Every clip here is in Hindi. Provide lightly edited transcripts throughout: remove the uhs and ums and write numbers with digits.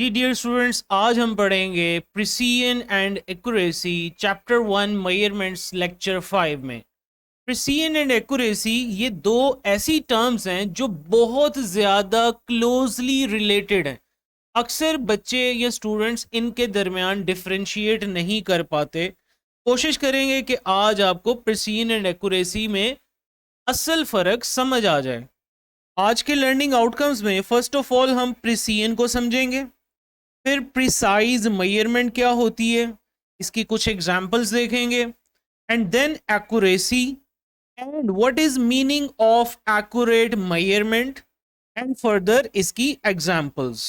जी डियर स्टूडेंट्स, आज हम पढ़ेंगे precision and accuracy chapter 1 measurements lecture 5 में। प्रिसीजन एंड एक्यूरेसी ये दो ऐसी टर्म्स हैं जो बहुत ज़्यादा क्लोजली रिलेटेड हैं। अक्सर बच्चे या स्टूडेंट्स इनके दरमियान डिफरेंशिएट नहीं कर पाते। कोशिश करेंगे कि आज आपको प्रिसीजन एंड एक्यूरेसी में असल फ़र्क समझ आ जाए। आज के लर्निंग आउटकम्स में फर्स्ट ऑफ ऑल हम प्रिसीजन को समझेंगे, फिर प्रिसाइज मेजरमेंट क्या होती है, इसकी कुछ एग्जांपल्स देखेंगे, and then accuracy and what is meaning of accurate measurement and further इसकी एग्जांपल्स।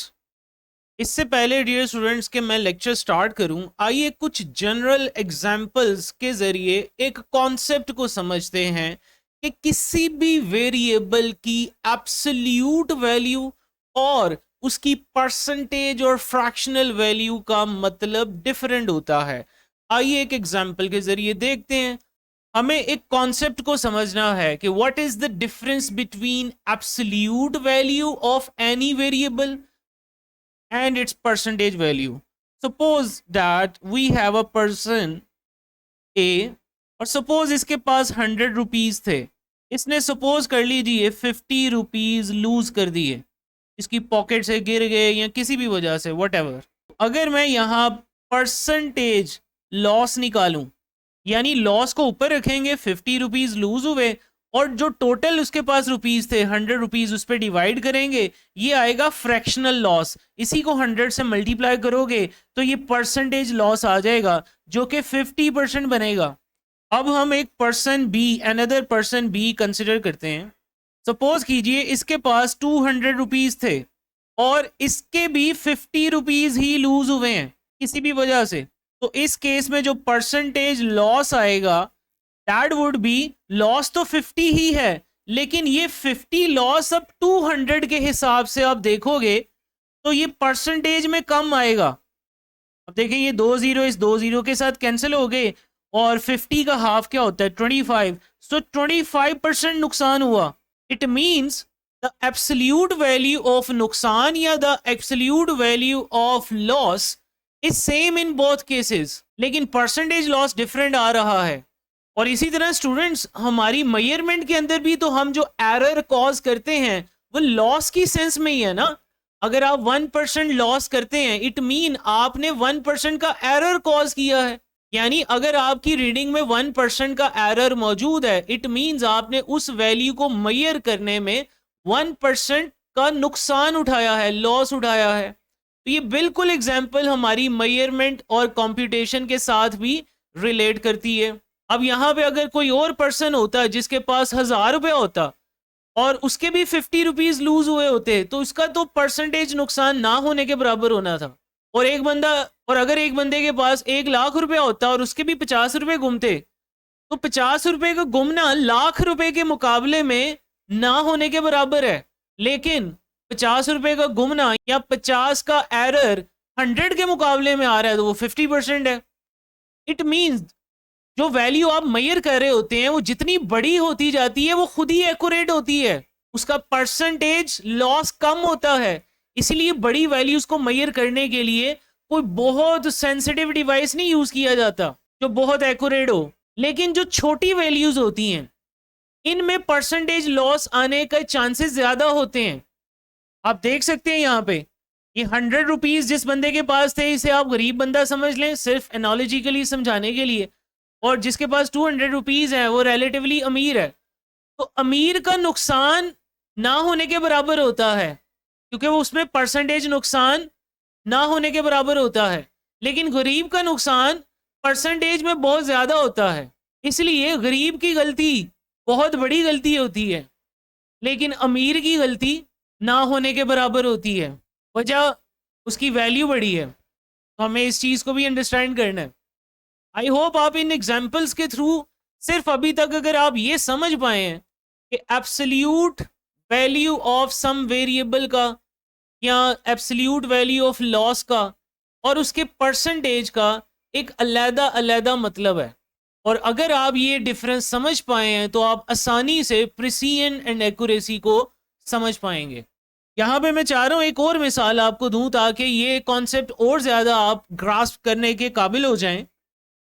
इससे पहले डियर स्टूडेंट्स के मैं लेक्चर स्टार्ट करूं, आइए कुछ जनरल एग्जांपल्स के जरिए एक कॉन्सेप्ट को समझते हैं कि किसी भी वेरिएबल की एब्सोल्यूट वैल्यू और उसकी परसेंटेज और फ्रैक्शनल वैल्यू का मतलब डिफरेंट होता है। आइए एक एग्जांपल के जरिए देखते हैं। हमें एक कॉन्सेप्ट को समझना है कि what is the difference between absolute value of any variable and its percentage value. Suppose that we have a person A और suppose इसके पास 100 रुपीज थे। इसने suppose कर लीजिए 50 रुपीज लूज कर दिए, इसकी पॉकेट से गिर गए या किसी भी वजह से whatever। अगर मैं यहाँ परसेंटेज लॉस निकालूं, यानी लॉस को ऊपर रखेंगे, 50 रुपीज लूज हुए और जो टोटल उसके पास रुपीज थे 100 रुपीज उस पर डिवाइड करेंगे, ये आएगा फ्रैक्शनल लॉस। इसी को 100 से मल्टीप्लाई करोगे तो ये परसेंटेज लॉस आ जाएगा जो कि 50% बनेगा। अब हम एक person B, another person B consider करते हैं। सपोज कीजिए इसके पास 200 रुपीज थे और इसके भी 50 रुपीज ही लूज हुए हैं किसी भी वजह से। तो इस केस में जो परसेंटेज लॉस आएगा दैट वुड बी, लॉस तो 50 ही है लेकिन ये 50 लॉस अब 200 के हिसाब से आप देखोगे तो ये परसेंटेज में कम आएगा। अब देखें ये 2 जीरो इस 2 जीरो के साथ कैंसिल हो गए और 50 का हाफ क्या होता है 25, सो 25% नुकसान हुआ। It means the absolute value of नुकसान या the absolute value of loss is same in both cases, लेकिन परसेंटेज लॉस डिफरेंट आ रहा है। और इसी तरह स्टूडेंट्स हमारी मेजरमेंट के अंदर भी तो हम जो एरर कॉज करते हैं वो लॉस की सेंस में ही है ना। अगर आप 1% लॉस करते हैं इट मीन आपने 1% का एरर कॉज किया है, यानी अगर आपकी रीडिंग में 1% का एरर मौजूद है इट मीन्स आपने उस वैल्यू को मेजर करने में 1% का नुकसान उठाया है, लॉस उठाया है। तो ये बिल्कुल एग्जाम्पल हमारी मेजरमेंट और कंप्यूटेशन के साथ भी रिलेट करती है। अब यहाँ पे अगर कोई और पर्सन होता जिसके पास 1000 रुपया होता और उसके भी 50 रुपीज लूज हुए होते तो उसका तो परसेंटेज नुकसान ना होने के बराबर होना था। और अगर एक बंदे के पास 1 लाख रुपया होता और उसके भी 50 रुपए गुमते तो 50 रुपए का गुमना लाख रुपए के मुकाबले में ना होने के बराबर है। लेकिन 50 रुपए का गुमना या 50 का एरर 100 के मुकाबले में आ रहा है तो वो 50% है। इट मीन्स जो वैल्यू आप मेजर कर रहे होते हैं वो जितनी बड़ी होती जाती है वो खुद ही एक्यूरेट होती है, उसका परसेंटेज लॉस कम होता है। इसलिए बड़ी वैल्यूज को मेजर करने के लिए कोई बहुत सेंसिटिव डिवाइस नहीं यूज किया जाता जो बहुत एक्यूरेट हो। लेकिन जो छोटी वैल्यूज होती हैं इनमें परसेंटेज लॉस आने के चांसेस ज्यादा होते हैं। आप देख सकते हैं यहाँ पे ये 100 रुपीज जिस बंदे के पास थे इसे आप गरीब बंदा समझ लें सिर्फ एनालॉजिकली समझाने के लिए, और जिसके पास 200 रुपीज है वो रिलेटिवली अमीर है। तो अमीर का नुकसान ना होने के बराबर होता है क्योंकि वो उसमें परसेंटेज नुकसान ना होने के बराबर होता है, लेकिन गरीब का नुकसान परसेंटेज में बहुत ज्यादा होता है। इसलिए गरीब की गलती बहुत बड़ी गलती होती है लेकिन अमीर की गलती ना होने के बराबर होती है, वजह उसकी वैल्यू बड़ी है। तो हमें इस चीज को भी अंडरस्टैंड करना है। आई होप आप इन एग्जाम्पल्स के थ्रू सिर्फ अभी तक अगर आप ये समझ पाए हैं कि absolute value of some variable का या एब्सोल्यूट वैल्यू ऑफ लॉस का और उसके परसेंटेज का एक अलग अलग मतलब है, और अगर आप ये डिफरेंस समझ पाए हैं तो आप आसानी से प्रिसीजन एंड एक्यूरेसी को समझ पाएंगे। यहाँ पे मैं चाह रहा हूँ एक और मिसाल आपको दूं ताकि ये कॉन्सेप्ट और ज़्यादा आप ग्रास्प करने के काबिल हो जाएं।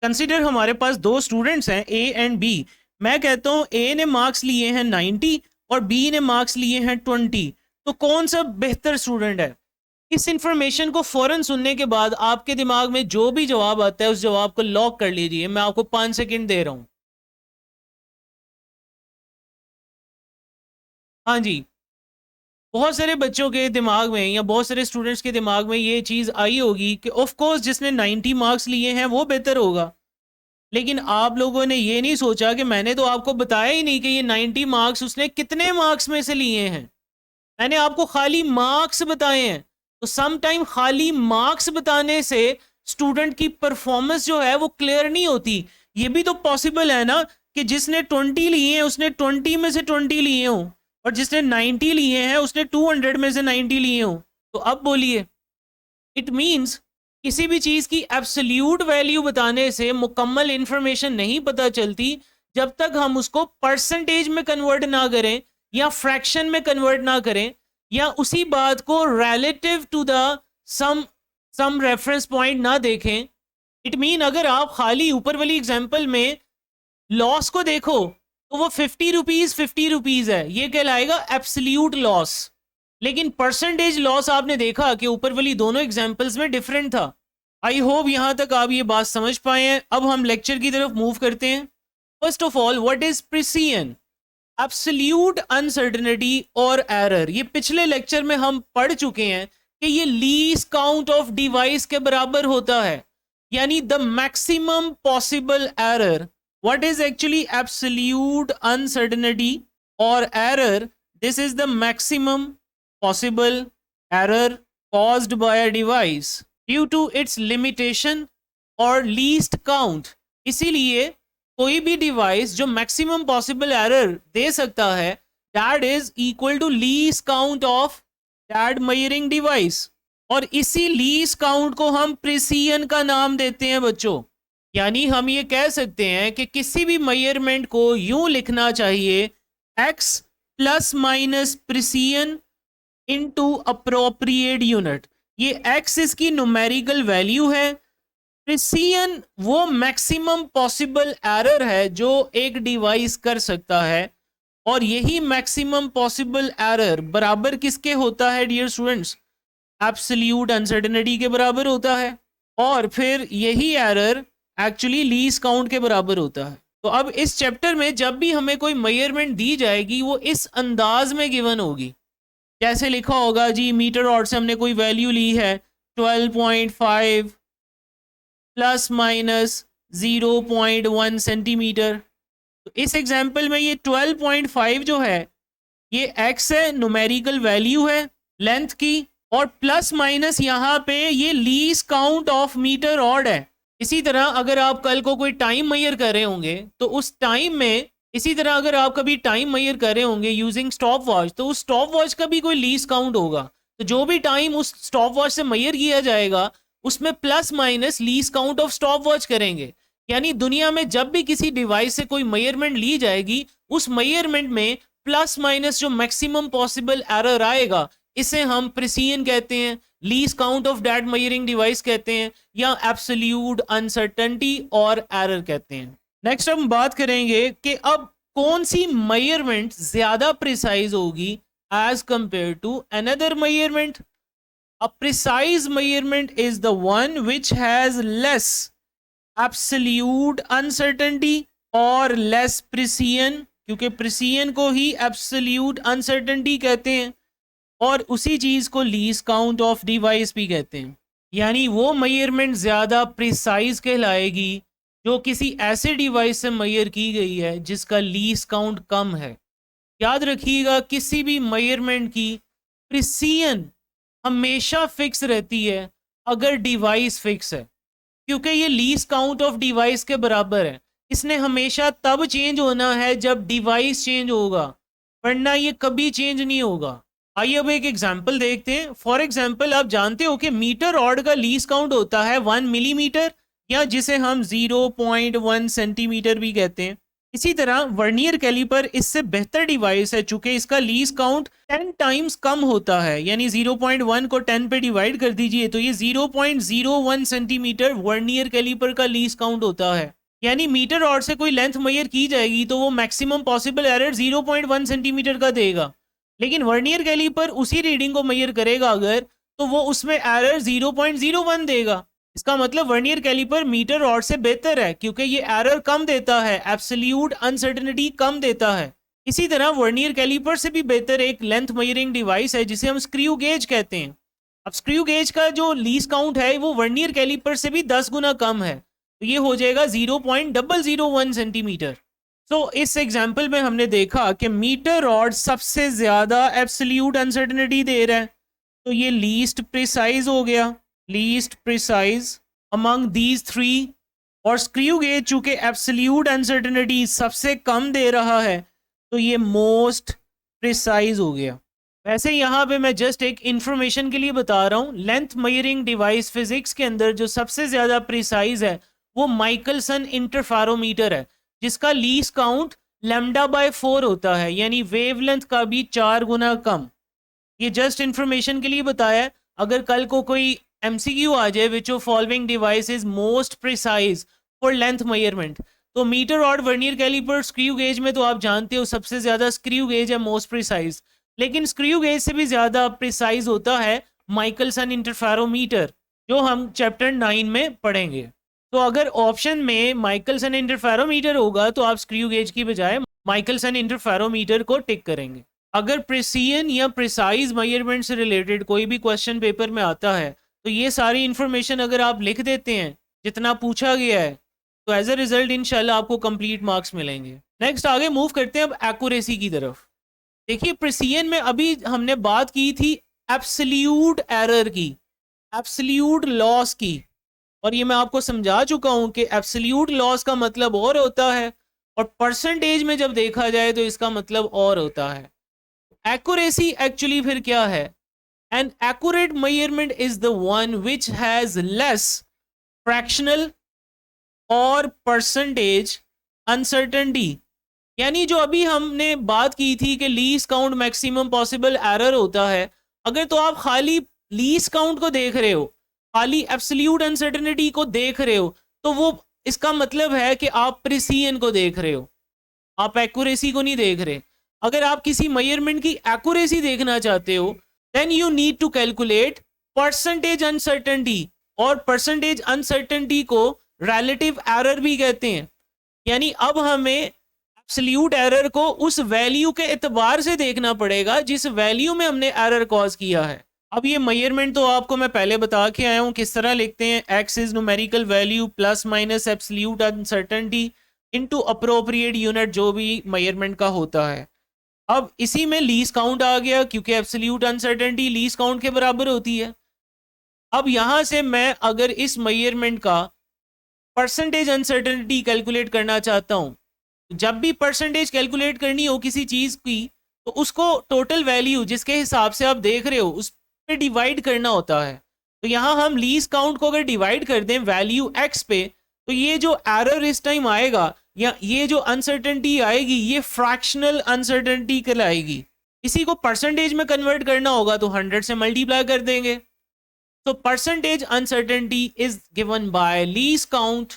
कंसिडर हमारे पास दो स्टूडेंट्स हैं ए एंड बी। मैं कहता हूँ ए ने मार्क्स लिए हैं 90 और बी ने मार्क्स लिए हैं 20, तो कौन सा बेहतर स्टूडेंट है? इस इंफॉर्मेशन को फौरन सुनने के बाद आपके दिमाग में जो भी जवाब आता है उस जवाब को लॉक कर लीजिए। मैं आपको 5 सेकंड दे रहा हूं। हाँ जी, बहुत सारे बच्चों के दिमाग में या बहुत सारे स्टूडेंट्स के दिमाग में ये चीज़ आई होगी कि ऑफ कोर्स जिसने 90 मार्क्स लिए हैं वो बेहतर होगा। लेकिन आप लोगों ने ये नहीं सोचा कि मैंने तो आपको बताया ही नहीं कि ये 90 मार्क्स उसने कितने मार्क्स में से लिए हैं। मैंने आपको खाली मार्क्स बताए हैं। तो सम टाइम खाली मार्क्स बताने से स्टूडेंट की परफॉर्मेंस जो है वो क्लियर नहीं होती। ये भी तो पॉसिबल है ना कि जिसने 20 लिए हैं उसने 20 में से 20 लिए हों, और जिसने 90 लिए हैं उसने 200 में से 90 लिए हों। तो अब बोलिए, इट मीन्स किसी भी चीज़ की एब्सोल्यूट वैल्यू बताने से मुकम्मल इंफॉर्मेशन नहीं पता चलती जब तक हम उसको परसेंटेज में कन्वर्ट ना करें या फ्रैक्शन में कन्वर्ट ना करें या उसी बात को relative to the some reference point ना देखें। इट मीन अगर आप खाली ऊपर वाली एग्जांपल में लॉस को देखो तो वो 50 रुपीज है, ये कहलाएगा एब्सोल्यूट लॉस। लेकिन परसेंटेज लॉस आपने देखा कि ऊपर वाली दोनों एग्जांपल्स में डिफरेंट था। आई होप यहां तक आप ये बात समझ पाए हैं। अब हम लेक्चर की तरफ मूव करते हैं। First of all, what is precision? Absolute uncertainty और एरर। ये पिछले लेक्चर में हम पढ़ चुके हैं कि ये लीस्ट काउंट ऑफ डिवाइस के बराबर होता है, यानी the maximum possible error. What is actually absolute uncertainty और error? This is the maximum possible error caused by a device due to its limitation or least count। इसीलिए कोई भी डिवाइस जो मैक्सिमम पॉसिबल एरर दे सकता है that is equal to least count of that measuring device. और इसी लीस्ट काउंट को हम प्रिसीजन का नाम देते हैं बच्चों। यानी हम ये कह सकते हैं कि किसी भी मेजरमेंट को यूं लिखना चाहिए x plus minus precision into appropriate unit. ये x इसकी न्यूमेरिकल वैल्यू है, प्रिसीजन वो मैक्सिमम पॉसिबल एरर है जो एक डिवाइस कर सकता है। और यही मैक्सिमम पॉसिबल एरर बराबर किसके होता है डियर स्टूडेंट्स? एब्सोल्यूट अनसर्टेनिटी के बराबर होता है। और फिर यही एरर एक्चुअली लीस्ट काउंट के बराबर होता है। तो अब इस चैप्टर में जब भी हमें कोई मेजरमेंट दी जाएगी वो इस अंदाज में गिवन होगी। जैसे लिखा होगा जी मीटर ऑड से हमने कोई वैल्यू ली है 12.5 प्लस माइनस 0.1 सेंटीमीटर। तो इस एग्जाम्पल में ये 12.5 जो है ये x है, न्यूमेरिकल वैल्यू है लेंथ की, और प्लस माइनस यहाँ पे ये least count of meter rod है। इसी तरह अगर आप कल को कोई टाइम मेजर कर रहे होंगे तो उस टाइम में, इसी तरह अगर आप कभी टाइम मेजर कर रहे होंगे यूजिंग स्टॉप वॉच तो उस स्टॉप वॉच का भी कोई लीस्ट काउंट होगा। तो जो भी टाइम उस स्टॉप वॉच से मेजर किया जाएगा उसमें plus minus least count of stop watch करेंगे। यानी दुनिया में जब भी किसी डिवाइस से कोई मेजरमेंट ली जाएगी उस मेजरमेंट में प्लस माइनस जो मैक्सिमम पॉसिबल एरर आएगा इसे हम प्रिसीजन कहते हैं, least count of that measuring device कहते हैं, या एब्सोल्यूट अनसर्टेनिटी और एरर कहते हैं। नेक्स्ट हम बात करेंगे कि अब कौन सी मेजरमेंट ज्यादा प्रिसाइज होगी as compare to another measurement. A precise measurement is the one which has less absolute uncertainty और लेस प्रिसीजन, क्योंकि प्रिसीजन को ही एब्सोल्यूट अनसर्टेनिटी कहते हैं और उसी चीज को लीस्ट काउंट ऑफ डिवाइस भी कहते हैं। यानी वो मेजरमेंट ज्यादा प्रिसाइज कहलाएगी जो किसी ऐसे डिवाइस से मेजर की गई है जिसका लीस्ट काउंट कम है। याद रखिएगा किसी भी मेजरमेंट की प्रिसीजन हमेशा फिक्स रहती है अगर डिवाइस फिक्स है, क्योंकि ये लीस्ट काउंट ऑफ डिवाइस के बराबर है। इसने हमेशा तब चेंज होना है जब डिवाइस चेंज होगा, वरना ये कभी चेंज नहीं होगा। आइए अब एक एग्जांपल देखते हैं। फॉर एग्जांपल आप जानते हो कि मीटर ऑड का लीस्ट काउंट होता है 1 मिलीमीटर, या जिसे हम 0.1 सेंटीमीटर भी कहते हैं। इसी तरह वर्नियर कैलिपर इससे बेहतर डिवाइस है, चूंकि इसका लीस्ट काउंट 10 टाइम्स कम होता है, यानी 0.1 को 10 पे डिवाइड कर दीजिए तो ये 0.01 सेंटीमीटर वर्नियर कैलिपर का लीस्ट काउंट होता है। यानी मीटर रॉड से कोई लेंथ मेजर की जाएगी तो वो मैक्सिमम पॉसिबल एरर 0.1 सेंटीमीटर का देगा, लेकिन वर्नियर कैलिपर उसी रीडिंग को मेजर करेगा अगर, तो वो उसमें एरर 0.01 देगा। इसका मतलब वर्नियर कैलिपर मीटर रॉड से बेहतर है क्योंकि ये एरर कम देता है, एब्सोल्यूट अनसर्टेनिटी कम देता है। इसी तरह वर्नियर कैलिपर से भी बेहतर एक लेंथ मेजरिंग डिवाइस है जिसे हम स्क्रू गेज कहते हैं। अब स्क्रू गेज का जो लीस्ट काउंट है वो वर्नियर कैलिपर से भी 10 गुना कम है, तो ये हो जाएगा 0.001 सेंटीमीटर। तो इस एग्जाम्पल में हमने देखा कि मीटर रॉड सबसे ज्यादा एब्सोल्यूट अनसर्टेनिटी दे रहा है, तो ये लीस्ट प्रिसाइज हो गया, least precise among these three. और स्क्रू गेज चूंकि एब्सोल्यूट अनसर्टेनिटी सबसे कम दे रहा है तो ये मोस्ट प्रिसाइज हो गया। वैसे यहाँ पे मैं जस्ट एक इंफॉर्मेशन के लिए बता रहा हूँ, लेंथ मेजरिंग डिवाइस फिजिक्स के अंदर जो सबसे ज्यादा प्रिसाइज है वो माइकलसन इंटरफेरोमीटर है, जिसका लीस्ट काउंट λ/4 होता है, यानी वेवलेंथ का भी 4 गुना कम। ये जस्ट इंफॉर्मेशन के लिए बताया। अगर कल को कोई MCQ आ जाए which of following device is most precise for length measurement, तो metre rod vernier calliper screw gauge में तो आप जानते हो सबसे ज्यादा स्क्रू गेज है मोस्ट प्रिसाइज, लेकिन स्क्रू गेज से भी ज्यादा प्रिसाइज होता है माइकलसन इंटरफेरोमीटर, जो हम चैप्टर 9 में पढ़ेंगे। तो अगर ऑप्शन में माइकलसन इंटरफेरोमीटर होगा तो आप स्क्रू गेज की बजाय माइकलसन इंटरफेरोमीटर को टिक करेंगे। अगर प्रिसीजन या प्रिसाइज मेजरमेंट से रिलेटेड कोई भी क्वेश्चन पेपर में आता है तो ये सारी इंफॉर्मेशन अगर आप लिख देते हैं जितना पूछा गया है तो एज अ रिजल्ट इंशाल्लाह आपको कंप्लीट मार्क्स मिलेंगे। नेक्स्ट आगे मूव करते हैं अब एक्यूरेसी की तरफ। देखिए प्रिसीजन में अभी हमने बात की थी एब्सोल्यूट एरर की, एब्सोल्यूट लॉस की, और ये मैं आपको समझा चुका हूं कि एब्सोल्यूट लॉस का मतलब और होता है और परसेंटेज में जब देखा जाए तो इसका मतलब और होता है। एक्यूरेसी एक्चुअली फिर क्या है? An accurate measurement is the one which has less fractional और परसेंटेज अनसर्टेनिटी। यानी जो अभी हमने बात की थी कि least count maximum possible error होता है, अगर तो आप खाली लीस्ट काउंट को देख रहे हो, खाली एब्सोल्यूट अनसर्टेनिटी को देख रहे हो, तो वो इसका मतलब है कि आप प्रिसीजन को देख रहे हो, आप एक्यूरेसी को नहीं देख रहे। अगर आप किसी मेजरमेंट की एक्यूरेसी देखना चाहते हो then you need to calculate percentage uncertainty, और परसेंटेज अनसर्टेनिटी को रिलेटिव एरर भी कहते हैं। यानी अब हमें एब्सोल्यूट एरर को उस वैल्यू के एतबार से देखना पड़ेगा जिस वैल्यू में हमने एरर कॉज किया है। अब ये मेजरमेंट तो आपको मैं पहले बता के आया हूं किस तरह लिखते हैं, x is numerical value plus minus absolute uncertainty into appropriate unit जो भी मेजरमेंट का होता है। अब इसी में लीस्ट काउंट आ गया क्योंकि एब्सोल्यूट अनसर्टेनिटी लीस्ट काउंट के बराबर होती है। अब यहां से मैं अगर इस मेजरमेंट का परसेंटेज अनसर्टेनिटी कैलकुलेट करना चाहता हूं, जब भी परसेंटेज कैलकुलेट करनी हो किसी चीज की तो उसको टोटल वैल्यू जिसके हिसाब से आप देख रहे हो उस पे डिवाइड करना होता है। तो यहां हम लीस्ट काउंट को अगर डिवाइड कर दें वैल्यू एक्स पे, तो ये जो एरर इस टाइम आएगा या ये जो अनसर्टेनिटी आएगी ये फ्रैक्शनल अनसर्टेनिटी कहलाएगी। इसी को परसेंटेज में कन्वर्ट करना होगा तो 100 से मल्टीप्लाई कर देंगे। तो percentage uncertainty is given by least count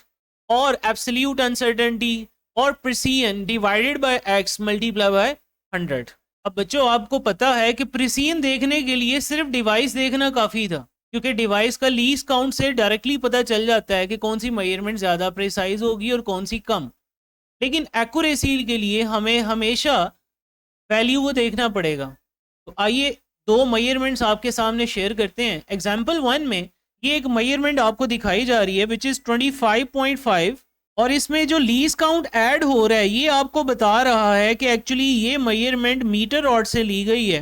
और एब्सोल्यूट अनसर्टेनिटी और precision divided by x multiply by 100। अब बच्चों आपको पता है कि प्रिसीजन देखने के लिए सिर्फ डिवाइस देखना काफी था, क्योंकि डिवाइस का लीस्ट काउंट से डायरेक्टली पता चल जाता है कि कौन सी मेजरमेंट ज्यादा प्रिसाइज होगी और कौन सी कम। लेकिन एक्यूरेसी के लिए हमें हमेशा वैल्यू को देखना पड़ेगा। तो आइए दो मेजरमेंट्स आपके सामने शेयर करते हैं। एग्जाम्पल 1 में ये एक मेजरमेंट आपको दिखाई जा रही है विच इज 25.5, और इसमें जो लीस्ट काउंट ऐड हो रहा है ये आपको बता रहा है कि एक्चुअली ये मेजरमेंट मीटर रॉड से ली गई है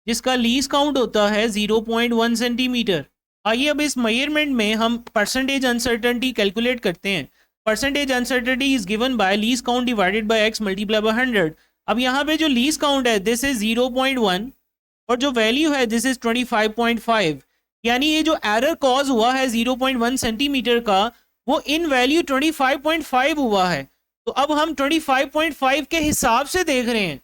जिसका लीस्ट काउंट होता है 0.1 सेंटीमीटर। आइए अब इस मेजरमेंट में हम परसेंटेज अनसर्टेनिटी कैलकुलेट करते हैं। Percentage uncertainty is given by least count divided by x multiply by 100। अब यहाँ पे जो लीस्ट काउंट है दिस इज 0.1 और जो वैल्यू है दिस इज 25.5, यानी ये जो एरर कॉज हुआ है 0.1 सेंटीमीटर का वो इन वैल्यू 25.5 हुआ है। तो अब हम 25.5 के हिसाब से देख रहे हैं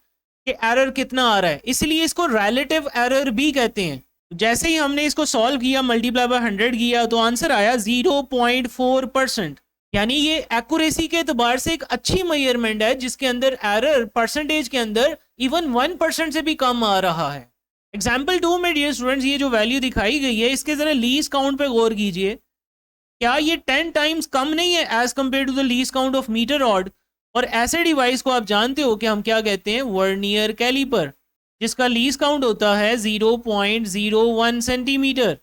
कि एरर कितना आ रहा है, इसलिए इसको रिलेटिव एरर भी कहते हैं। जैसे ही हमने इसको सॉल्व किया, मल्टीप्लाई बाय 100 किया, तो आंसर आया 0.4%। यानी ये एक्यूरेसी के एतबार से एक अच्छी मेजरमेंट है जिसके अंदर एरर परसेंटेज के अंदर इवन 1% से भी कम आ रहा है। एग्जाम्पल 2 में डियर स्टूडेंट्स ये जो वैल्यू दिखाई गई है इसके जरा लीस्ट काउंट पे गौर कीजिए। क्या ये 10 टाइम्स कम नहीं है as compare to the least count of meter rod? और ऐसे डिवाइस को आप जानते हो कि हम क्या कहते हैं, वर्नियर कैलिपर, जिसका लीस्ट काउंट होता है 0.01 सेंटीमीटर।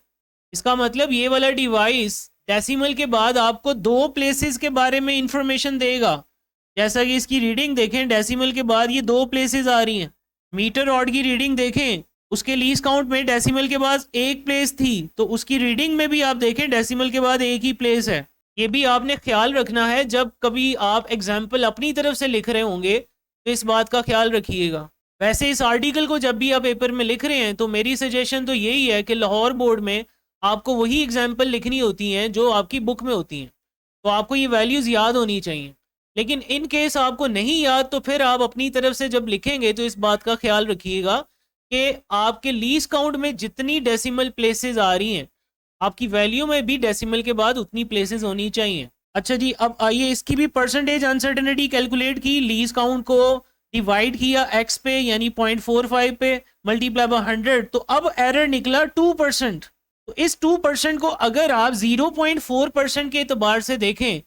इसका मतलब ये वाला डिवाइस डेसिमल के बाद आपको 2 प्लेसेस के बारे में इंफॉर्मेशन देगा। जैसा कि इसकी रीडिंग देखें, डेसिमल के बाद ये 2 प्लेसेस आ रही हैं। मीटर रॉड की रीडिंग देखें, उसके लीस्ट काउंट में डेसिमल के बाद 1 प्लेस थी, तो उसकी रीडिंग में भी आप देखें डेसिमल के बाद 1 ही प्लेस है। ये भी आपने ख्याल रखना है जब कभी आप एग्जाम्पल अपनी तरफ से लिख रहे होंगे, तो इस बात का ख्याल रखिएगा। वैसे इस आर्टिकल को जब भी आप पेपर में लिख रहे हैं तो मेरी सजेशन तो यही है कि लाहौर बोर्ड में आपको वही एग्जाम्पल लिखनी होती हैं जो आपकी बुक में होती हैं, तो आपको ये वैल्यूज़ याद होनी चाहिए। लेकिन इन केस आपको नहीं याद तो फिर आप अपनी तरफ से जब लिखेंगे तो इस बात का ख्याल रखिएगा कि आपके लीस्ट काउंट में जितनी डेसिमल प्लेसेस आ रही हैं, आपकी वैल्यू में भी डेसिमल के बाद उतनी प्लेसेस होनी चाहिए। अच्छा जी, अब आइए इसकी भी परसेंटेज अनसर्टेनिटी कैलकुलेट की। लीस्ट काउंट को डिवाइड किया x पे यानी 0.45 पे, मल्टीप्लाई बाय 100, तो अब एरर निकला 2%। तो इस 2% को अगर आप 0.4% के एतबार से देखें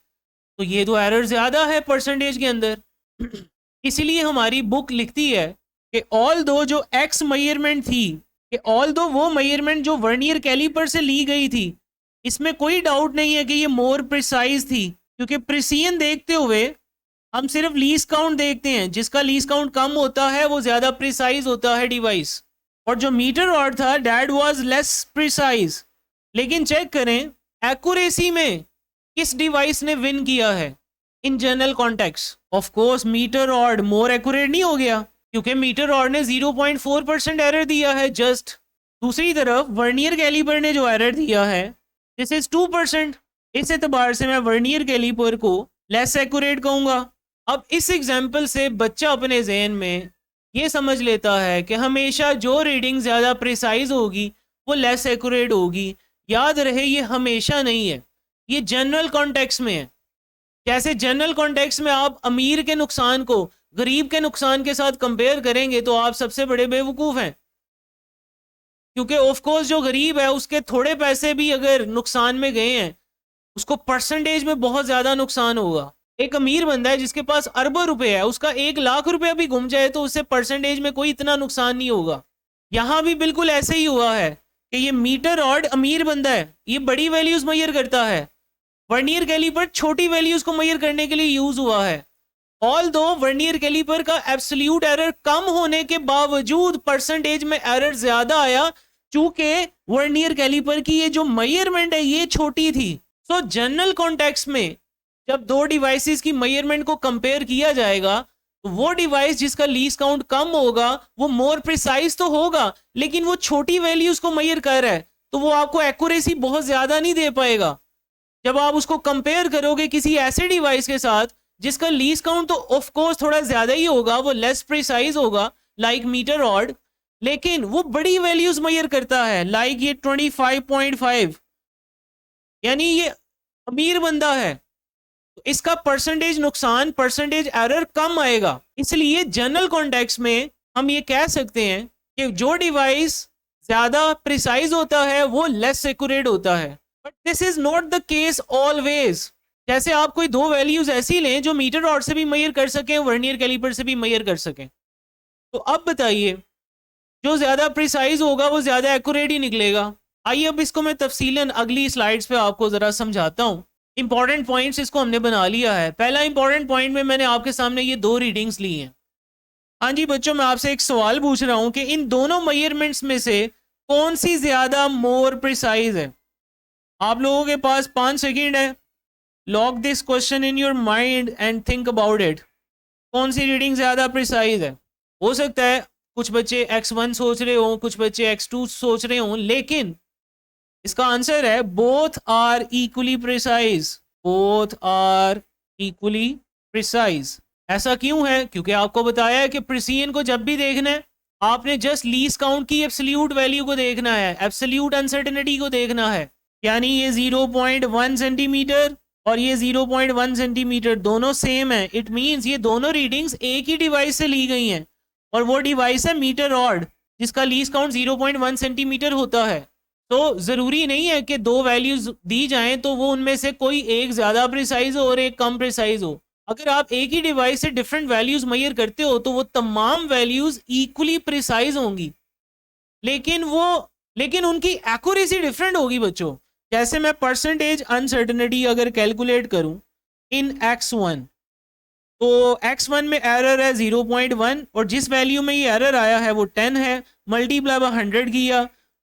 तो ये तो एरर ज़्यादा है परसेंटेज के अंदर। इसीलिए हमारी बुक लिखती है कि ऑल दो जो x मेजरमेंट थी, कि ऑल दो वो मेजरमेंट जो वर्नियर कैलिपर से ली गई थी, इसमें कोई डाउट नहीं है कि ये मोर प्रिसाइज थी, क्योंकि प्रिसीजन देखते हुए हम सिर्फ लीस्ट काउंट देखते हैं। जिसका लीस्ट काउंट कम होता है वो ज़्यादा प्रिसाइज होता है डिवाइस। और जो मीटर रॉड था डैट वाज लेस प्रिसाइज। लेकिन चेक करें एक्यूरेसी में किस डिवाइस ने विन किया है in general context. Of course meter rod more accurate नहीं हो गया, क्योंकि मीटर रॉड ने 0.4% एरर दिया है जस्ट। दूसरी तरफ वर्नियर कैलिपर ने जो एरर दिया है दिस इज 2%। इस एतबार से मैं वर्नियर कैलिपर को लेस एक्यूरेट कहूँगा। अब इस एग्जाम्पल से बच्चा अपने जहन में ये समझ लेता है कि हमेशा जो रीडिंग ज़्यादा प्रिसाइज होगी वो लेस एक्यूरेट होगी। याद रहे ये हमेशा नहीं है, ये जनरल कॉन्टेक्स्ट में है। जैसे जनरल कॉन्टेक्स्ट में आप अमीर के नुकसान को गरीब के नुकसान के साथ कंपेयर करेंगे तो आप सबसे बड़े बेवकूफ़ हैं, क्योंकि ऑफ कोर्स जो गरीब है उसके थोड़े पैसे भी अगर नुकसान में गए हैं उसको परसेंटेज में बहुत ज़्यादा नुकसान होगा। एक अमीर बंदा है जिसके पास अरबों रुपए है, उसका 1 लाख रुपया भी गुम जाए तो उससे परसेंटेज में कोई इतना नुकसान नहीं होगा। यहाँ भी बिल्कुल ऐसे ही हुआ है कि ये मीटर रॉड अमीर बंदा है, ये बड़ी वैल्यूज मेजर करता है, वर्नियर कैलिपर छोटी वैल्यूज को मेजर करने के लिए यूज हुआ है। ऑल दो वर्नियर कैलिपर का एब्सोल्यूट एरर कम होने के बावजूद परसेंटेज में एरर ज्यादा आया, चूंकि वर्नियर कैलिपर की ये जो मेजरमेंट है ये छोटी थी। सो जनरल कॉन्टेक्स्ट में जब दो डिवाइसेस की मेजरमेंट को कंपेयर किया जाएगा तो वो डिवाइस जिसका लीस्ट काउंट कम होगा वो मोर प्रिसाइज तो होगा, लेकिन वो छोटी वैल्यूज को मेजर कर रहा है तो वो आपको एक्यूरेसी बहुत ज्यादा नहीं दे पाएगा। जब आप उसको कंपेयर करोगे किसी ऐसे डिवाइस के साथ जिसका लीस्ट काउंट तो ऑफ कोर्स थोड़ा ज्यादा ही होगा, वो लेस प्रिसाइज होगा लाइक मीटर रॉड, लेकिन वो बड़ी वैल्यूज मेजर करता है लाइक ये 25.5, यानी ये अमीर बंदा है, तो इसका परसेंटेज नुकसान परसेंटेज एरर कम आएगा। इसलिए जनरल कॉन्टेक्स्ट में हम ये कह सकते हैं कि जो डिवाइस ज्यादा प्रिसाइज होता है वो लेस एक्यूरेट होता है, but this is not the case always. जैसे आप कोई दो वैल्यूज ऐसी लें जो मीटर रॉड से भी मेजर कर सकें, वर्नियर कैलिपर से भी मेजर कर सकें, तो अब बताइए जो ज्यादा प्रिसाइज होगा वो ज्यादा एक्यूरेट ही निकलेगा। आइए अब इसको मैं तफसीलन अगली स्लाइड्स पे आपको जरा समझाता हूँ। इंपॉर्टेंट पॉइंट्स इसको हमने बना लिया है। पहला इंपॉर्टेंट पॉइंट में मैंने आपके सामने ये दो रीडिंग्स ली हैं। हाँ जी बच्चों, मैं आपसे एक सवाल पूछ रहा हूँ कि इन दोनों मेजरमेंट्स में से कौन सी ज्यादा मोर प्रिसाइज है? आप लोगों के पास 5 सेकेंड है, lock this question in your mind and think about it. कौन सी रीडिंग ज्यादा प्रिसाइज है? हो सकता है कुछ बच्चे x1 सोच रहे हों, कुछ बच्चे x2 सोच रहे हों, लेकिन इसका आंसर है both are equally precise. Both are equally precise. ऐसा क्यों है? क्योंकि आपको बताया है कि प्रिसिजन को जब भी देखना है आपने जस्ट लीस्ट काउंट की एब्सोल्यूट वैल्यू को देखना है, एब्सोल्यूट अनसर्टेनिटी को देखना है। यानी ये 0.1 सेंटीमीटर और ये 0.1 सेंटीमीटर दोनों सेम है। इट मींस ये दोनों रीडिंग्स एक ही डिवाइस से ली गई हैं और वो डिवाइस है मीटर रॉड जिसका लीस्ट काउंट 0.1 सेंटीमीटर होता है। तो ज़रूरी नहीं है कि दो वैल्यूज दी जाएं तो वो उनमें से कोई एक ज़्यादा प्रिसाइज हो और एक कम प्रिसाइज हो। अगर आप एक ही डिवाइस से डिफरेंट वैल्यूज मेजर करते हो तो वो तमाम वैल्यूज इक्वली प्रिसाइज होंगी, लेकिन उनकी एक्यूरेसी डिफरेंट होगी बच्चों। जैसे मैं परसेंटेज अनसर्टेनिटी अगर कैलकुलेट करूं इन x1, तो x1 में एरर है 0.1 और जिस वैल्यू में ये एरर आया है वो 10 है, मल्टीप्लाई बाय 100 किया।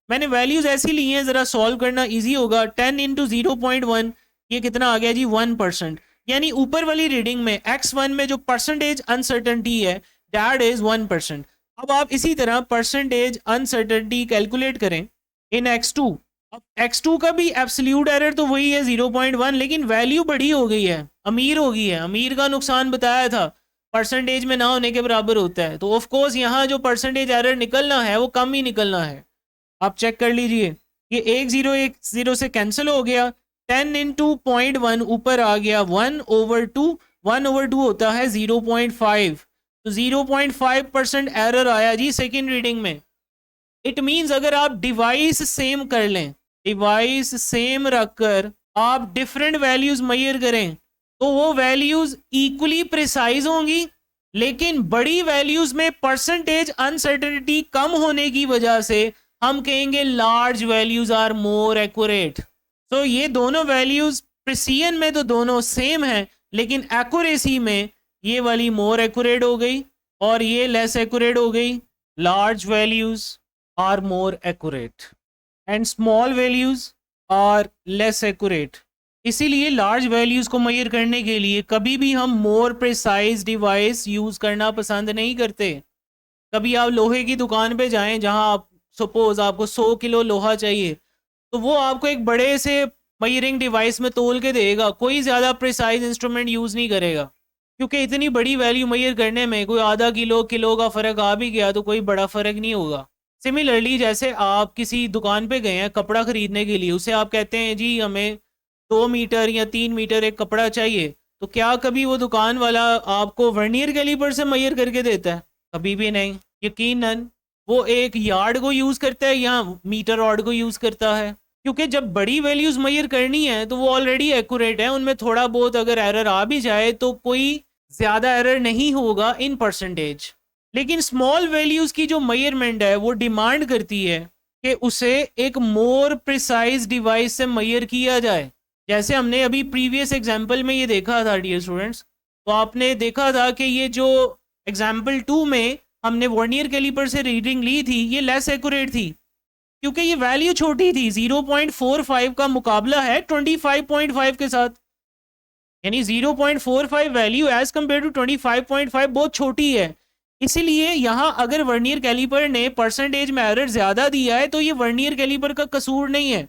मैंने वैल्यूज ऐसी ली हैं, ज़रा सॉल्व करना इजी होगा। 10 इंटू 0.1 ये कितना आ गया जी? 1%। यानी ऊपर वाली रीडिंग में x1 में जो परसेंटेज अनसर्टेनिटी है दैट इज 1%। अब आप इसी तरह परसेंटेज अनसर्टेनिटी कैलकुलेट करें इन x2। अब x2 का भी एब्सोल्यूट एरर तो वही है 0.1, लेकिन वैल्यू बड़ी हो गई है, अमीर हो गई है। अमीर का नुकसान बताया था परसेंटेज में ना होने के बराबर होता है, तो ऑफ कोर्स यहाँ जो परसेंटेज एरर निकलना है वो कम ही निकलना है। आप चेक कर लीजिए, ये 1 0 से कैंसिल हो गया। 10 इंटू 0.1 ऊपर आ गया 1/2, 1/2 होता है 0.5, तो 0.5% एरर आया जी सेकेंड रीडिंग में। इट मींस अगर आप डिवाइस सेम कर लें, डिवाइस सेम रखकर आप डिफरेंट वैल्यूज मेजर करें तो वो वैल्यूज इक्वली प्रिसाइज होंगी, लेकिन बड़ी वैल्यूज में परसेंटेज अनसर्टेनिटी कम होने की वजह से हम कहेंगे large values are more accurate. तो ये दोनों वैल्यूज प्रिसिजन में तो दोनों सेम है, लेकिन एक्यूरेसी में ये वाली मोर एक्यूरेट हो गई और ये लेस एक्यूरेट हो गई। Large values are more accurate and small values are less accurate. इसीलिए लार्ज वैल्यूज को मेजर करने के लिए कभी भी हम मोर प्रिसाइज डिवाइस यूज करना पसंद नहीं करते। कभी आप लोहे की दुकान पे जाएं जहां आप सपोज आपको 100 किलो लोहा चाहिए, तो वो आपको एक बड़े से मेजरिंग डिवाइस में तोल के देगा, कोई ज़्यादा प्रिसाइज इंस्ट्रूमेंट यूज़ नहीं करेगा, क्योंकि इतनी बड़ी वैल्यू मेजर करने में कोई आधा किलो किलो का फ़र्क आ भी गया तो कोई बड़ा फ़र्क नहीं होगा। सिमिलरली जैसे आप किसी दुकान पे गए हैं कपड़ा ख़रीदने के लिए, उसे आप कहते हैं जी हमें 2 मीटर या 3 मीटर एक कपड़ा चाहिए, तो क्या कभी वो दुकान वाला आपको वर्नियर कैलिपर से मेजर करके देता है? कभी भी नहीं। यकीनन वो एक यार्ड को यूज़ करता है या मीटर रॉड को यूज़ करता है, क्योंकि जब बड़ी वैल्यूज़ मेजर करनी है तो वो ऑलरेडी एक्यूरेट है, उनमें थोड़ा बहुत अगर एरर आ भी जाए तो कोई ज़्यादा एरर नहीं होगा इन परसेंटेज। लेकिन स्मॉल वैल्यूज़ की जो मेजरमेंट है वो डिमांड करती है कि उसे एक मोर प्रिसाइज डिवाइस से मेजर किया जाए। जैसे हमने अभी प्रीवियस एग्जाम्पल में ये देखा था डियर स्टूडेंट्स, तो आपने देखा था कि ये जो एग्जाम्पल 2 में हमने वर्नियर कैलिपर से रीडिंग ली थी ये लेस एक्यूरेट थी, क्योंकि ये वैल्यू छोटी थी। 0.45 का मुकाबला है 25.5 के साथ, यानी 0.45 वैल्यू एज कम्पेयर टू 25.5 बहुत छोटी है। इसीलिए यहाँ अगर वर्नियर कैलिपर ने परसेंटेज में एरर ज़्यादा दिया है तो ये वर्नियर कैलिपर का कसूर नहीं है,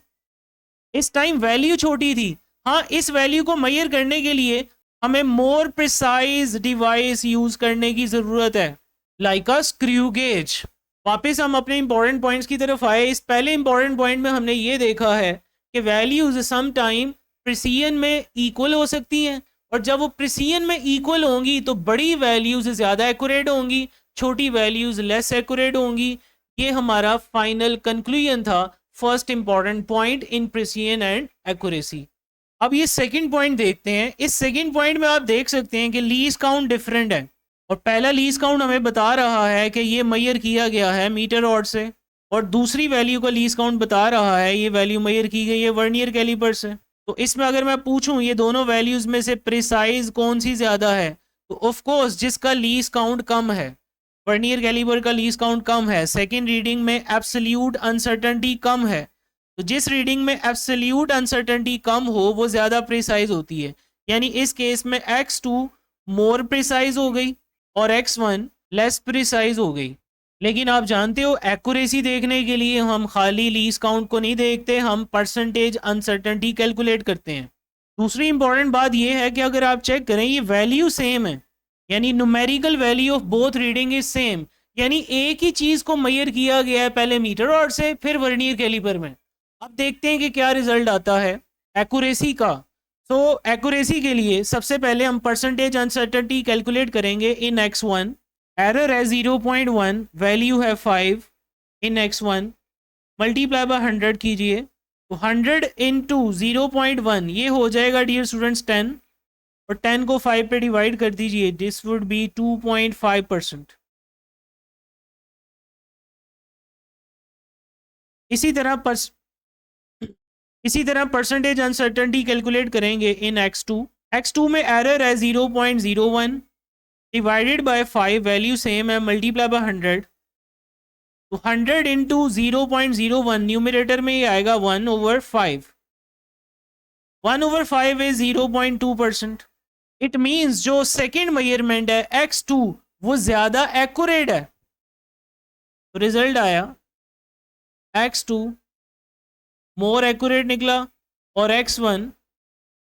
इस टाइम वैल्यू छोटी थी। हाँ, इस वैल्यू को मेजर करने के लिए हमें मोर प्रिसाइज डिवाइस यूज़ करने की ज़रूरत है, लाइक अ स्क्रू गेज। वापस हम अपने इंपॉर्टेंट पॉइंट्स की तरफ आए। इस पहले इंपॉर्टेंट पॉइंट में हमने ये देखा है कि वैल्यूज सम टाइम प्रिसिजन में इक्वल हो सकती हैं, और जब वो प्रिसिजन में इक्वल होंगी तो बड़ी वैल्यूज ज़्यादा एक्यूरेट होंगी, छोटी वैल्यूज लेस एक्यूरेट होंगी। ये हमारा फाइनल कंक्लूजन था, first important point in precision and accuracy. अब ये सेकंड पॉइंट देखते हैं। इस सेकंड पॉइंट में आप देख सकते हैं कि लीस्ट काउंट डिफरेंट है, और पहला लीस्ट काउंट हमें बता रहा है कि ये मेजर किया गया है मीटर रॉड से, और दूसरी वैल्यू का लीस्ट काउंट बता रहा है ये वैल्यू मेजर की गई है वर्नियर कैलिपर से। तो इसमें अगर मैं पूछूं ये दोनों वैल्यूज में से प्रिसाइज कौन सी ज़्यादा है, तो ऑफ कोर्स जिसका लीस्ट काउंट कम है, वर्नियर कैलिपर का लीस्ट काउंट कम है। सेकेंड रीडिंग में एब्सोल्यूट अनसर्टेनिटी कम है, तो जिस रीडिंग में एब्सोल्यूट अनसर्टेनिटी कम हो वो ज़्यादा प्रिसाइज होती है। यानी इस केस में x2 मोर प्रिसाइज हो गई और x1 लेस प्रिसाइज हो गई। लेकिन आप जानते हो एक्यूरेसी देखने के लिए हम खाली लीस्ट काउंट को नहीं देखते, हम परसेंटेज अनसर्टेनिटी कैलकुलेट करते हैं। दूसरी इंपॉर्टेंट बात यह है कि अगर आप चेक करें ये वैल्यू सेम है, यानी numerical value of both reading is same, यानी एक ही चीज को मेजर किया गया है, पहले मीटर रॉड से फिर वर्नियर कैलिपर में। अब देखते हैं कि क्या रिजल्ट आता है एक्यूरेसी का। सो एक्यूरेसी के लिए सबसे पहले हम परसेंटेज अनसर्टेनिटी कैलकुलेट करेंगे इन x1, एरर है 0.1, वैल्यू है 5 इन x1, मल्टीप्लाई बाय 100 कीजिए, तो 100 इंटू 0.1 ये हो जाएगा डियर स्टूडेंट्स 10, और 10 को 5 पे डिवाइड कर दीजिए, दिस वुड बी 2.5%। इसी तरह परसेंटेज अनसर्टेनिटी कैलकुलेट करेंगे इन x2 में एरर है 0.01 डिवाइडेड बाय 5, वैल्यू सेम है, मल्टीप्लाई बाय 100, तो 100 इंटू 0.01 न्यूमिनेटर में ये आएगा 1/5, 1/5 इज 0.2%। इट मीन्स जो सेकेंड मेजरमेंट है x2 वो ज्यादा एक्यूरेट है। तो रिजल्ट आया x2 मोर एक्यूरेट निकला और x1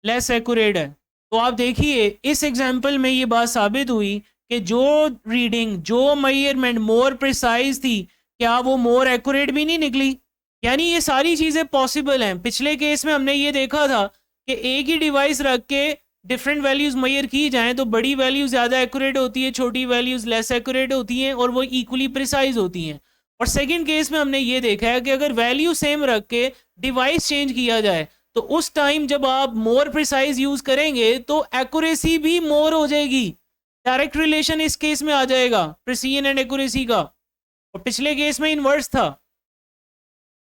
लेस एक्यूरेट है। तो आप देखिए इस एग्जाम्पल में ये बात साबित हुई कि जो रीडिंग, जो मेजरमेंट मोर प्रिसाइज थी, क्या वो मोर एक्यूरेट भी नहीं निकली? यानी ये सारी चीज़ें पॉसिबल हैं। पिछले केस में हमने ये देखा था कि एक ही डिवाइस रख के डिफरेंट वैल्यूज मेजर की जाएं तो बड़ी वैल्यूज ज़्यादा एक्यूरेट होती है, छोटी वैल्यूज लेस एक्यूरेट होती हैं और वो इक्वली प्रिसाइज होती हैं। और सेकंड केस में हमने ये देखा है कि अगर वैल्यू सेम रख के डिवाइस चेंज किया जाए तो उस टाइम जब आप मोर प्रिसाइज यूज करेंगे तो एक्यूरेसी भी मोर हो जाएगी। डायरेक्ट रिलेशन इस केस में आ जाएगा प्रिसीजन एंड एक्यूरेसी का, और पिछले केस में इनवर्स था।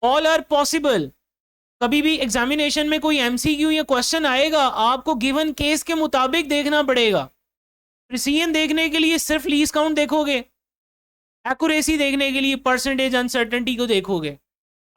All are possible. कभी भी एग्जामिनेशन में कोई एमसीक्यू या क्वेश्चन आएगा, आपको गिवन केस के मुताबिक देखना पड़ेगा। प्रिसीजन देखने के लिए सिर्फ लीस्ट काउंट देखोगे, एक्यूरेसी देखने के लिए परसेंटेज अनसर्टेनिटी को देखोगे।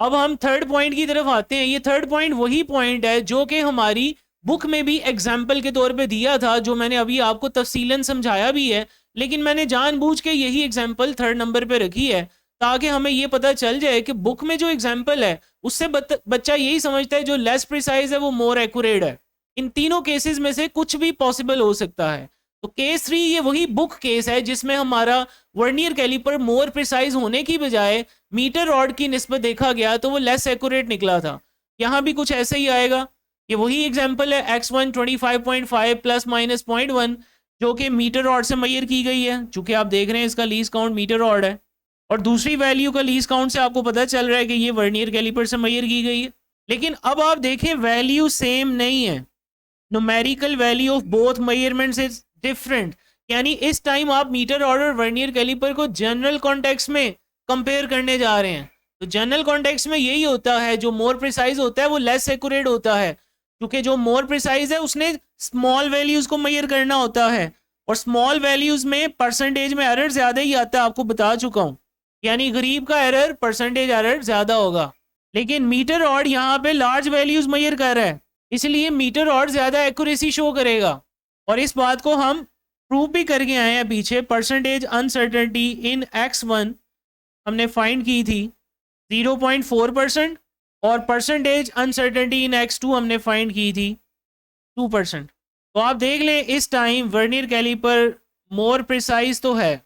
अब हम थर्ड पॉइंट की तरफ आते हैं। ये थर्ड पॉइंट वही पॉइंट है जो कि हमारी बुक में भी एग्जाम्पल के तौर पे दिया था, जो मैंने अभी आपको तफसीलन समझाया भी है, लेकिन मैंने जानबूझ के यही एग्जाम्पल थर्ड नंबर पे रखी है ताकि हमें ये पता चल जाए कि बुक में जो एग्जाम्पल है उससे बच्चा यही समझता है जो लेस प्रिसाइज है वो मोर एक्यूरेट है। इन तीनों केसेस में से कुछ भी पॉसिबल हो सकता है। तो केस 3 ये वही बुक केस है जिसमें हमारा वर्नियर कैलिपर मोर प्रिसाइज होने की बजाय मीटर रॉड की निस्बत देखा गया तो वो लेस एक्यूरेट निकला था। यहाँ भी कुछ ऐसे ही आएगा। ये वही एग्जाम्पल है x1 25.5 प्लस माइनस 0.1 जो कि मीटर रॉड से मेजर की गई है। चूंकि आप देख रहे हैं इसका लीस्ट काउंट मीटर रॉड है और दूसरी वैल्यू का लीस्ट काउंट से आपको पता चल रहा है कि ये वर्नियर कैलिपर से मेजर की गई है। लेकिन अब आप देखें वैल्यू सेम नहीं है, numerical value of both measurements is different. यानी इस टाइम आप मीटर रॉड और वर्नियर कैलिपर को जनरल कॉन्टेक्स्ट में कंपेयर करने जा रहे हैं। तो जनरल कॉन्टेक्स्ट में यही होता है, जो मोर प्रिसाइज होता है वो लेस एक्यूरेट होता है, क्योंकि जो मोर प्रिसाइज है उसने स्मॉल वैल्यूज को मेजर करना होता है और स्मॉल वैल्यूज में परसेंटेज में एरर ज्यादा ही आता है, आपको बता चुका हूं। यानी गरीब का एरर परसेंटेज एरर ज्यादा होगा। लेकिन मीटर रॉड यहाँ पे लार्ज वैल्यूज मेजर कर रहा है, इसलिए मीटर रॉड ज्यादा एक्यूरेसी शो करेगा। और इस बात को हम प्रूव भी करके आए हैं पीछे। परसेंटेज अनसर्टेनिटी इन x1 हमने फाइंड की थी 0.4% और परसेंटेज अनसर्टेनिटी इन x2 हमने फाइंड की थी 2%। तो आप देख लें इस time vernier caliper more precise तो है,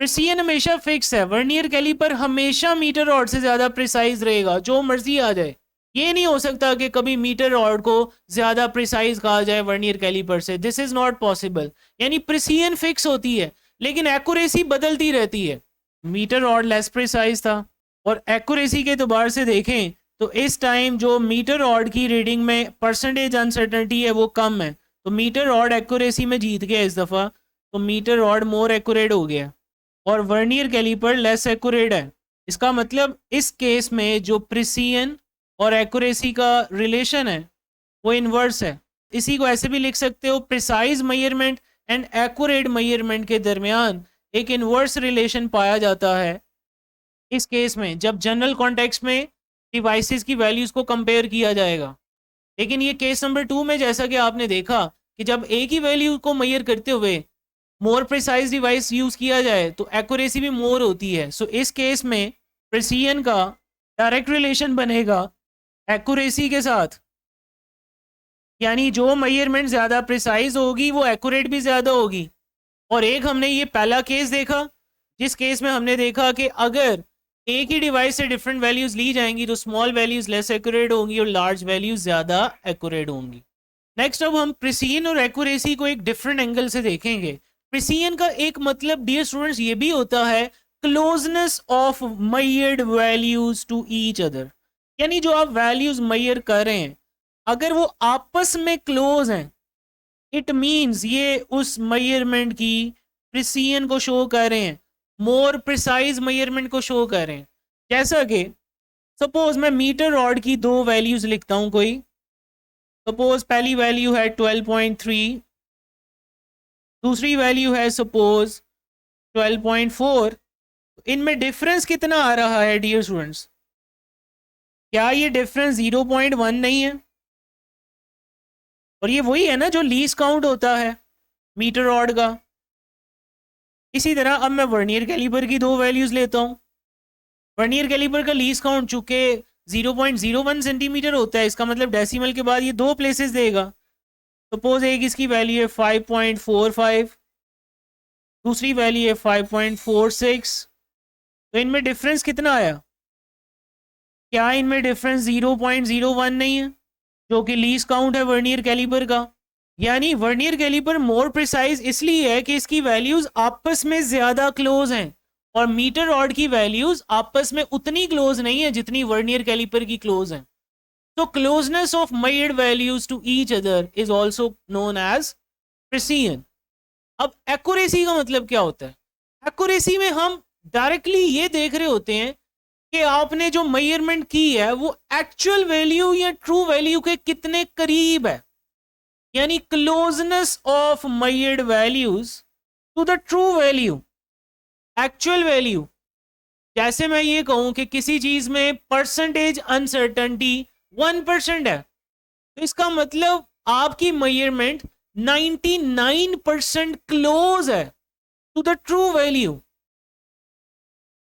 प्रिसीजन हमेशा फिक्स है। वर्नियर कैलिपर हमेशा मीटर रॉड से ज़्यादा प्रिसाइज रहेगा, जो मर्जी आ जाए। ये नहीं हो सकता कि कभी मीटर रॉड को ज़्यादा प्रिसाइज कहा जाए वर्नियर कैलिपर से, दिस इज़ नॉट पॉसिबल। यानी प्रिसीजन फिक्स होती है लेकिन एक्यूरेसी बदलती रहती है। मीटर रॉड लेस प्रिसाइज था और एक्यूरेसी के एतबार से देखें तो इस टाइम जो मीटर रॉड की रीडिंग में परसेंटेज अनसर्टेनिटी है वो कम है, तो मीटर रॉड एक्यूरेसी में जीत गया इस दफ़ा। तो मीटर रॉड मोर एक्यूरेट हो गया और वर्नियर कैलिपर लेस एक्यूरेट है। इसका मतलब इस केस में जो प्रिसीजन और एक्यूरेसी का रिलेशन है वो इन्वर्स है। इसी को ऐसे भी लिख सकते हो, precise measurement and accurate measurement के दरमियान एक इन्वर्स रिलेशन पाया जाता है इस केस में, जब जनरल कॉन्टेक्स्ट में डिवाइसेस की वैल्यूज को कंपेयर किया जाएगा। लेकिन ये केस नंबर 2 में जैसा कि आपने देखा कि जब एक ही वैल्यू को मेजर करते हुए मोर प्रिसाइज डिवाइस यूज किया जाए तो एक्यूरेसी भी मोर होती है। सो इस केस में प्रिसीजन का डायरेक्ट रिलेशन बनेगा एक्यूरेसी के साथ। यानी जो मेजरमेंट ज़्यादा प्रिसाइज होगी वो एक्यूरेट भी ज़्यादा होगी। और एक हमने ये पहला केस देखा जिस केस में हमने देखा कि अगर एक ही डिवाइस से डिफरेंट वैल्यूज़ ली जाएंगी तो स्मॉल वैल्यूज़ लेस एक्यूरेट होंगी और लार्ज वैल्यूज़ ज़्यादा एक्यूरेट होंगी। नेक्स्ट अब हम प्रिसीजन और एक्यूरेसी को एक डिफरेंट एंगल से देखेंगे। प्रिसीजन का एक मतलब डियर स्टूडेंट्स ये भी होता है closeness of measured values to each other, यानी जो आप वैल्यूज मेजर कर रहे हैं अगर वो आपस में क्लोज हैं इट मींस ये उस मेजरमेंट की प्रिसीजन को शो कर रहे हैं, मोर प्रिसाइज मेजरमेंट को शो कर रहे हैं। जैसा कि सपोज मैं मीटर रॉड की दो वैल्यूज लिखता हूं, कोई सपोज पहली वैल्यू है 12.3, दूसरी वैल्यू है सपोज 12.4। इनमें डिफरेंस कितना आ रहा है डियर स्टूडेंट्स? क्या ये डिफरेंस 0.1 नहीं है? और ये वही है ना जो लीस्ट काउंट होता है मीटर रॉड का। इसी तरह अब मैं वर्नियर कैलिपर की दो वैल्यूज लेता हूं। वर्नियर कैलिपर का लीस्ट काउंट चूंकि 0.01 सेंटीमीटर होता है, इसका मतलब डेसिमल के बाद ये दो प्लेसेस देगा। सपोज एक इसकी वैल्यू है 5.45, दूसरी वैल्यू है 5.46। तो इनमें डिफरेंस कितना आया? क्या इनमें डिफरेंस 0.01 नहीं है जो कि लीस्ट काउंट है वर्नियर कैलिपर का? यानी वर्नियर कैलिपर मोर प्रिसाइज इसलिए है कि इसकी वैल्यूज आपस में ज्यादा क्लोज हैं और मीटर रॉड की वैल्यूज आपस में उतनी क्लोज नहीं है जितनी वर्नियर कैलिपर की क्लोज हैं। तो closeness of measured values to each other is also known as precision. अब एक्यूरेसी का मतलब क्या होता है? एक्यूरेसी में हम डायरेक्टली ये देख रहे होते हैं कि आपने जो मेजरमेंट की है वो एक्चुअल वैल्यू या ट्रू वैल्यू के कितने करीब है, यानी closeness of measured values to the true value, actual value. जैसे मैं ये कहूं कि किसी चीज में परसेंटेज अनसर्टेनिटी 1% है तो इसका मतलब आपकी मेजरमेंट 99% क्लोज है टू द ट्रू वैल्यू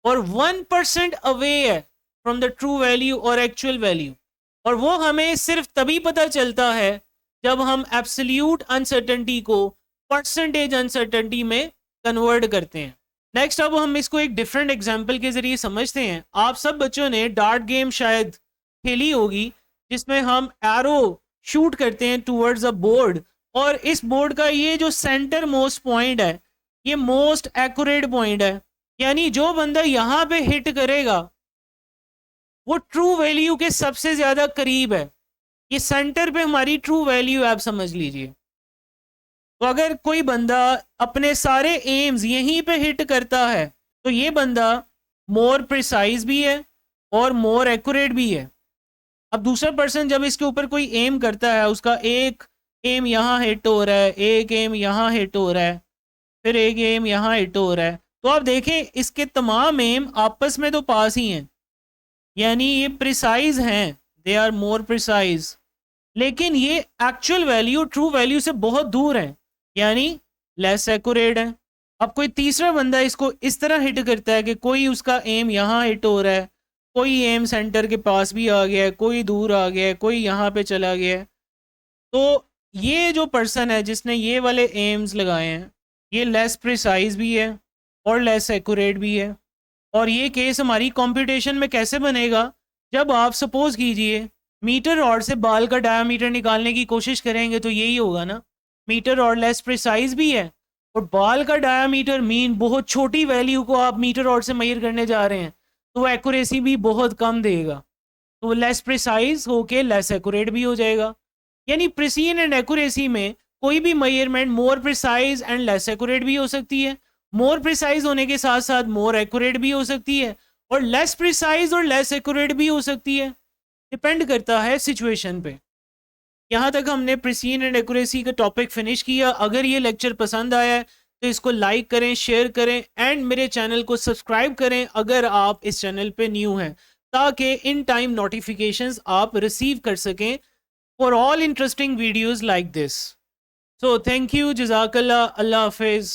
और 1% अवे है फ्रॉम द ट्रू वैल्यू और एक्चुअल वैल्यू। और वो हमें सिर्फ तभी पता चलता है जब हम एब्सोल्यूट अनसर्टेनिटी को परसेंटेज अनसर्टेनिटी में कन्वर्ट करते हैं। नेक्स्ट अब हम इसको एक डिफरेंट एग्जांपल के जरिए समझते हैं। आप सब बच्चों ने डार्ट गेम शायद खेली होगी जिसमें हम एरो शूट करते हैं टूवर्ड्स अ बोर्ड और इस बोर्ड का ये जो सेंटर मोस्ट पॉइंट है ये मोस्ट एक्यूरेट पॉइंट है, यानी जो बंदा यहां पे हिट करेगा वो ट्रू वैल्यू के सबसे ज्यादा करीब है। ये सेंटर पे हमारी ट्रू वैल्यू आप समझ लीजिए। तो अगर कोई बंदा अपने सारे एम्स यहीं पे हिट करता है तो ये बंदा मोर प्रिसाइज भी है और मोर एक्यूरेट भी है। अब दूसरा पर्सन जब इसके ऊपर कोई एम करता है उसका एक एम यहाँ हिट हो रहा है, एक एम यहाँ हिट हो रहा है, फिर एक एम यहाँ हिट हो रहा है, तो आप देखें इसके तमाम एम आपस में तो पास ही हैं, यानी ये प्रिसाइज हैं, दे आर मोर प्रिसाइज, लेकिन ये एक्चुअल वैल्यू ट्रू वैल्यू से बहुत दूर है, यानी लेस एक्यूरेट है। अब कोई तीसरा बंदा इसको इस तरह हिट करता है कि कोई उसका एम यहाँ हिट हो रहा है, कोई एम सेंटर के पास भी आ गया है, कोई दूर आ गया है, कोई यहाँ पे चला गया है। तो ये जो पर्सन है जिसने ये वाले एम्स लगाए हैं ये लेस प्रिसाइज भी है और लेस एक्यूरेट भी है। और ये केस हमारी कंप्यूटेशन में कैसे बनेगा? जब आप सपोज कीजिए मीटर रॉड से बाल का डायामीटर निकालने की कोशिश करेंगे तो यही होगा ना, मीटर रॉड लेस प्रिसाइज भी है और बाल का डायामीटर मीन बहुत छोटी वैल्यू को आप मीटर रॉड से मेजर करने जा रहे हैं तो एक्यूरेसी भी बहुत कम देगा, तो लेस प्रिसाइज होके लेस एक्यूरेट भी हो जाएगा। यानी प्रिसीजन एंड एक्यूरेसी में कोई भी measurement more precise and less accurate भी हो सकती है, मोर प्रिसाइज होने के साथ साथ मोर एक्यूरेट भी हो सकती है और लेस प्रिसाइज और लेस एक्यूरेट भी हो सकती है, डिपेंड करता है सिचुएशन पे। यहाँ तक हमने प्रिसीजन एंड एक्यूरेसी का टॉपिक फिनिश किया। अगर ये लेक्चर पसंद आया है तो इसको लाइक करें, शेयर करें एंड मेरे चैनल को सब्सक्राइब करें अगर आप इस चैनल पे न्यू हैं, ताकि इन टाइम नोटिफिकेशंस आप रिसीव कर सकें for all interesting videos like this. So thank you, जज़ाकल्लाह, अल्लाह हाफिज़।